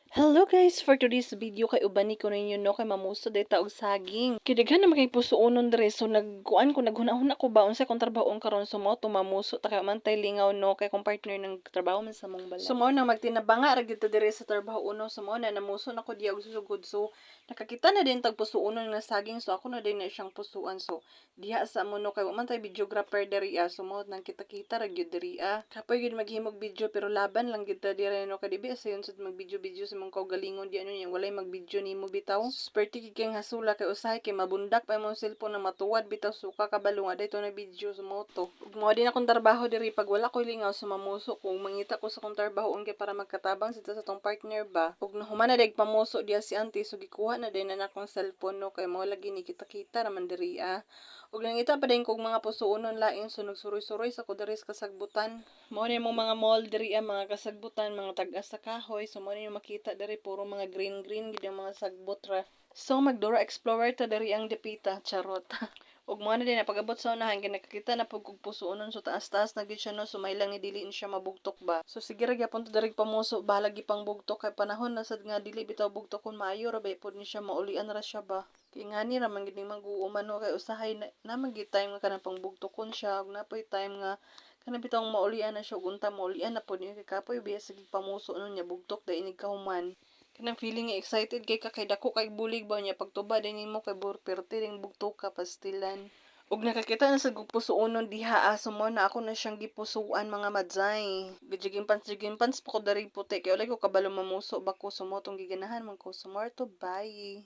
Hello guys! For today's video kay ubani ko ninyo no kay mamuso dayta og saging. Kay daghan na magay pusuonon dire so nagkuan ko naghuna-huna ko ba unsa kong trabahoon karon so mao to mamuso ta kay mantay lingaw no kay kong partner ng trabaho man sa mong balay. So mao na magtinabanga ra gyud ta dire sa trabaho no so mao na namuso na ko diya og susugod so nakakita na din tag pusuonon nga saging so ako na din na siyang pusuan so diha sa mo no kay wa man tay videographer diri so mao nang kita-kita ra gyud diri kapoy gyud maghimog video pero laban lang gyud ta dire no kay dibi sayon sad mag video sa mong kaugalingon di ano niya walay mag-video nimo bitaw. Swerte kay kang hasula kay usahay kay mabundak pa imong cellphone na matuwad bitaw suka kabalo nga dayto na video sa moto. Ug mao din akong trabaho diri pag wala koy lingaw sa mamuso kung mangita ko sa akong trabaho kay para magkatabang sa tong partner ba. Ug nahuman na dag pamuso diya si auntie so gikuha na din na akong cellphone no kay mao lagi ni kita-kita raman diri Ug nangita pa din kog mga pusuonon lain so nagsuroy-suroy sa ko diri sa kasagbutan. Mao ni mong mga mall diri mga kasagbutan mga tag-as sa kahoy so mao ni makita diri puro mga green gid ang mga sagbot ra. So magdora explorer ta diri ang depita charot. Ug mo na din pag-abot sa unahan kay nakakita na pug pusuonon so taas-taas na gid siya no so may lang ni dili siya mabugtok ba. So sige ra gyapon to diri pamuso bahala gipang bugtok kay panahon na sad nga dili bitaw bugtokon maayo ra bay pod ni siya maulian ra siya ba. Kay ngani ra man gid mag-uuman no kay usahay na man gid time nga kanang pangbugtokon siya ug napoy time nga kanang bitaw maulian na siya ug unta maulian na pod ni kay kapoy biya sige pamuso no nya bugtok dai inig kahuman. Kanang feeling nga excited kay ka kay dako kay bulig ba niya pagtuba din nimo kay perte ding bugto ka pastilan. Ug nakakita na sa pusuonon diha so mo na ako na siyang gipusuan mga madzay. Gijigin pants pa ko dari puti kay wala ko kabalo mamuso ba ko so mo tong giganahan man ko so more to bye.